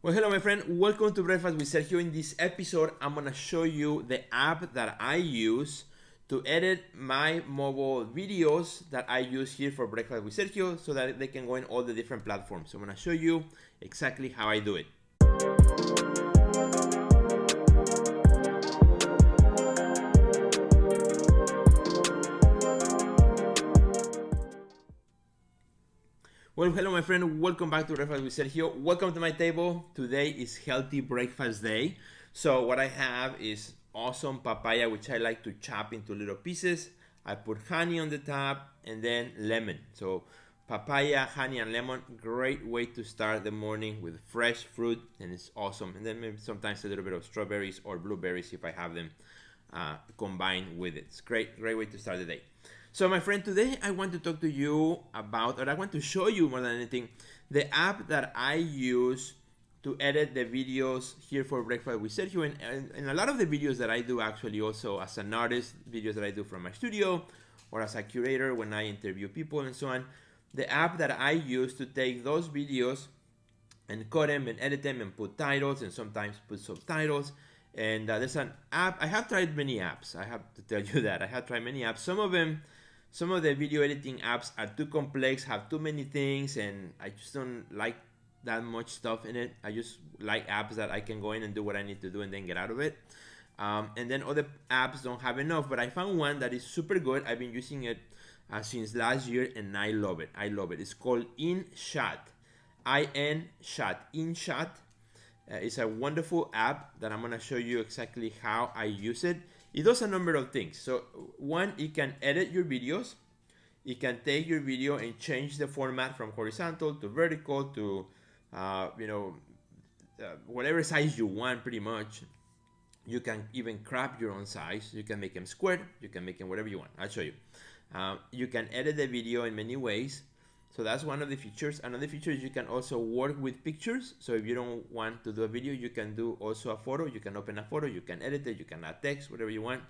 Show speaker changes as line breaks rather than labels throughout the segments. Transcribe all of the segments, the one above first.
Well, hello my friend, welcome to Breakfast with Sergio. In this episode, I'm gonna show you the app that I use to edit my mobile videos that I use here for Breakfast with Sergio so that they can go in all the different platforms. So I'm gonna show you exactly how I do it. Well, hello my friend, welcome back to Breakfast with Sergio. Welcome to my table. Today is healthy breakfast day. So what I have is awesome papaya, which I like to chop into little pieces. I put honey on the top and then lemon. So papaya, honey, and lemon, great way to start the morning with fresh fruit, and it's awesome. And then maybe sometimes a little bit of strawberries or blueberries if I have them combined with it. It's great way to start the day. So my friend, today I want to talk to you about, or I want to show you more than anything, the app that I use to edit the videos here for Breakfast with Sergio, and a lot of the videos that I do actually also as an artist, videos that I do from my studio, or as a curator when I interview people and so on. The app that I use to take those videos and cut them and edit them and put titles and sometimes put subtitles. And there's an app, I have tried many apps, I have to tell you that. I have tried many apps. Some of the video editing apps are too complex, have too many things, and I just don't like that much stuff in it. I just like apps that I can go in and do what I need to do and then get out of it. And then other apps don't have enough, but I found one that is super good. I've been using it since last year, and I love it. I love it. It's called InShot. InShot. InShot. It's a wonderful app that I'm going to show you exactly how I use it. It does a number of things. So one, it can edit your videos. It can take your video and change the format from horizontal to vertical to, whatever size you want pretty much. You can even crop your own size. You can make them square. You can make them whatever you want. I'll show you. You can edit the video in many ways. So that's one of the features. Another feature is you can also work with pictures. So if you don't want to do a video, you can do also a photo. You can open a photo, you can edit it, you can add text, whatever you want.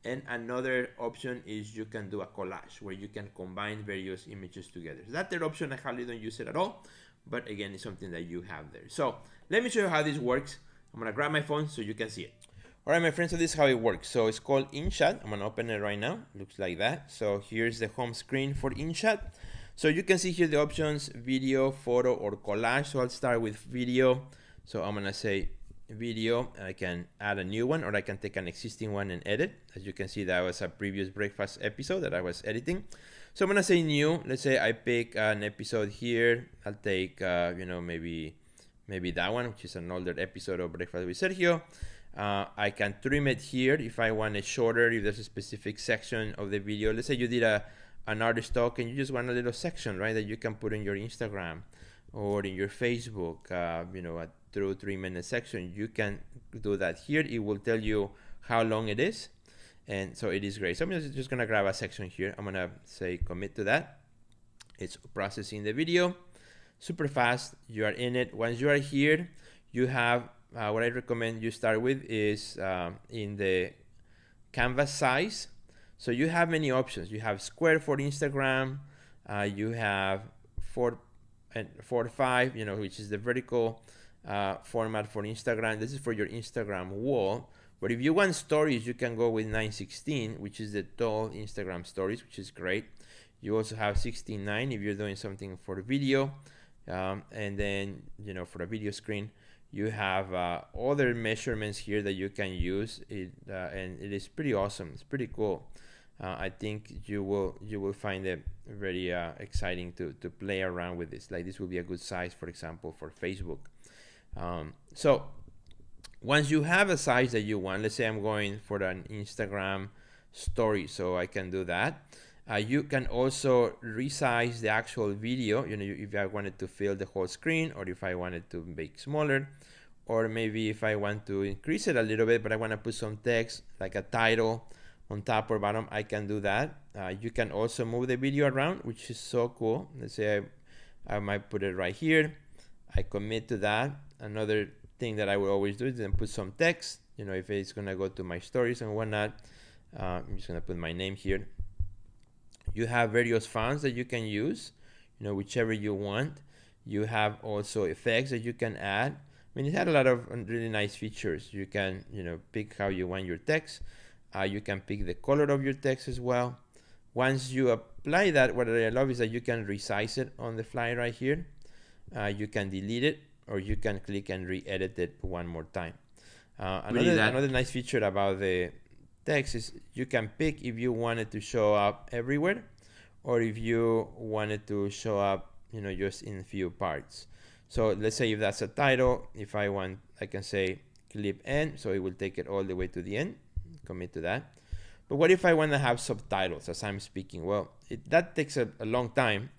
And another option is you can do a collage where you can combine various images together. So that third option, I hardly don't use it at all. But again, it's something that you have there. So let me show you how this works. I'm gonna grab my phone so you can see it. All right, my friends, so this is how it works. So it's called InShot. I'm gonna open it right now. Looks like that. So here's the home screen for InShot. So you can see here the options, video, photo, or collage. So I'll start with video. So I'm gonna say video, and I can add a new one, or I can take an existing one and edit. As you can see, that was a previous breakfast episode that I was editing. So I'm gonna say new. Let's say I pick an episode here. I'll take, maybe that one, which is an older episode of Breakfast with Sergio. I can trim it here if I want it shorter, if there's a specific section of the video. Let's say you did an artist talk and you just want a little section, right, that you can put in your Instagram or in your Facebook, a 2 or 3 minute section. You can do that here. It will tell you how long it is, and so it is great. So I'm just gonna grab a section here. I'm gonna say commit to that. It's processing the video super fast. You are in it. Once you are here, you have what I recommend you start with is in the canvas size. So you have many options. You have square for Instagram. You have 4:5, which is the vertical format for Instagram. This is for your Instagram wall. But if you want stories, you can go with 9:16, which is the tall Instagram stories, which is great. You also have 16:9 if you're doing something for video. And then, for a video screen, you have other measurements here that you can use. And it is pretty awesome. It's pretty cool. I think you will find it very exciting to play around with this. Like this will be a good size, for example, for Facebook. So once you have a size that you want, let's say I'm going for an Instagram story, so I can do that. You can also resize the actual video, if I wanted to fill the whole screen, or if I wanted to make smaller, or maybe if I want to increase it a little bit, but I want to put some text like a title on top or bottom, I can do that. You can also move the video around, which is so cool. Let's say I might put it right here. I commit to that. Another thing that I will always do is then put some text, if it's gonna go to my stories and whatnot. I'm just gonna put my name here. You have various fonts that you can use, whichever you want. You have also effects that you can add. mean, it had a lot of really nice features. You can, pick how you want your text. You can pick the color of your text as well. Once you apply that, what I love is that you can resize it on the fly right here. You can delete it, or you can click and re-edit it one more time. Another nice feature about the text is you can pick if you want it to show up everywhere, or if you want it to show up, just in a few parts. So let's say if that's a title, if I want, I can say clip end, so it will take it all the way to the end. Commit to that. But what if I want to have subtitles as I'm speaking? Well, that takes a long time,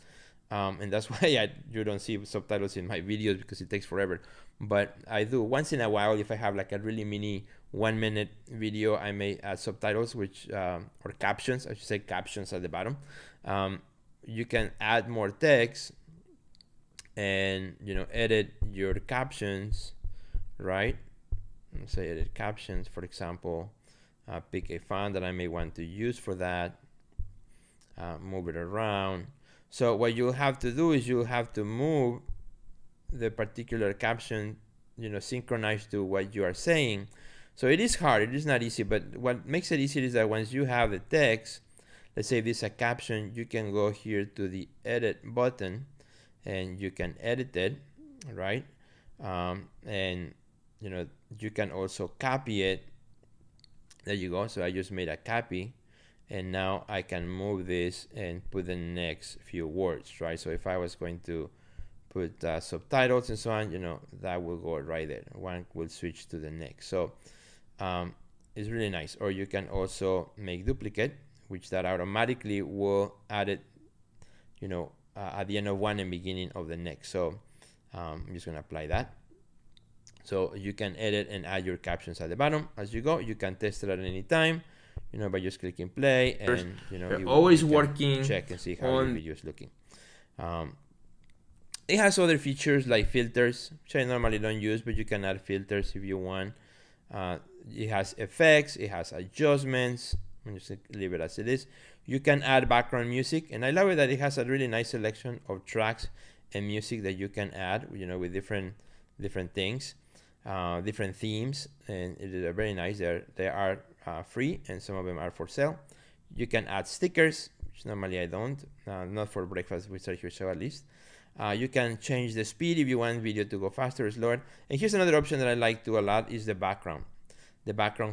and that's why you don't see subtitles in my videos, because it takes forever. But I do once in a while. If I have like a really mini 1 minute video, I may add subtitles, which or captions. I should say captions at the bottom. You can add more text and edit your captions, right? Let's say edit captions, for example. Pick a font that I may want to use for that. Move it around. So what you'll have to do is you'll have to move the particular caption, synchronized to what you are saying. So it is hard. It is not easy. But what makes it easy is that once you have the text, let's say this is a caption, you can go here to the edit button and you can edit it, right? And you can also copy it. There you go. So I just made a copy, and now I can move this and put the next few words, right? So if I was going to put subtitles and so on, that will go right there. One will switch to the next. So it's really nice. Or you can also make duplicate, which that automatically will add it, at the end of one and beginning of the next. So I'm just going to apply that. So you can edit and add your captions at the bottom as you go. You can test it at any time, by just clicking play, and
you're always working.
Check and see how your video is looking. It has other features like filters, which I normally don't use, but you can add filters if you want. It has effects. It has adjustments. I'm just leave it as it is. You can add background music, and I love it that it has a really nice selection of tracks and music that you can add, with different things. Different themes, and it is very nice. They are free, and some of them are for sale. You can add stickers, which normally I don't, not for Breakfast with Sergio show at least. You can change the speed if you want video to go faster or slower. And here's another option that I like to a lot is the background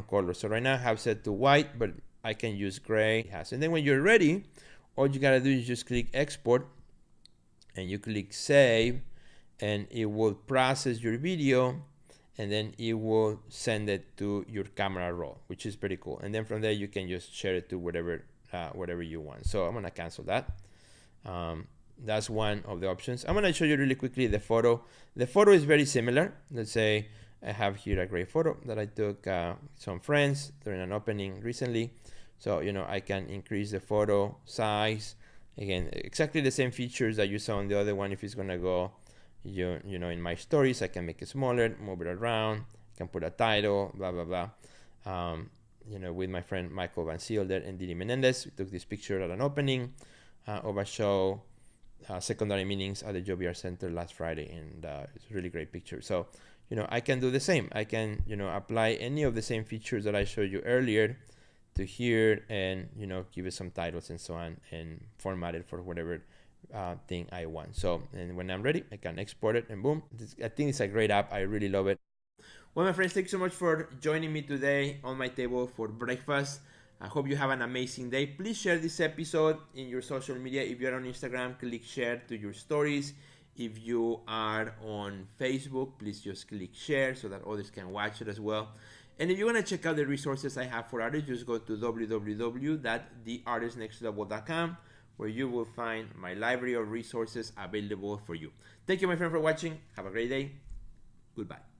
color. So right now I have set to white, but I can use gray. And then when you're ready, all you gotta do is just click export, and you click save, and it will process your video, and then it will send it to your camera roll, which is pretty cool. And then from there you can just share it to whatever you want. So I'm gonna cancel that. That's one of the options. I'm gonna show you really quickly the photo. The photo is very similar. Let's say I have here a great photo that I took some friends during an opening recently. So I can increase the photo size. Again, exactly the same features that you saw on the other one. If it's gonna go in my stories, I can make it smaller, move it around, can put a title, blah blah blah. With my friend Michael Van Sielder and Didi Menendez, we took this picture at an opening of a show, secondary meetings at the JBR Center last Friday, and it's a really great picture. So I can do the same. I can apply any of the same features that I showed you earlier to here, and give it some titles and so on, and format it for whatever thing I want. So, and when I'm ready, I can export it, and boom. I think it's a great app. I really love it. Well, my friends, thanks so much for joining me today on my table for breakfast. I hope you have an amazing day. Please share this episode in your social media. If you're on Instagram, click share to your stories. If you are on Facebook, please just click share so that others can watch it as well. And if you want to check out the resources I have for artists, just go to www.theartistnextlevel.com, where you will find my library of resources available for you. Thank you, my friend, for watching. Have a great day. Goodbye.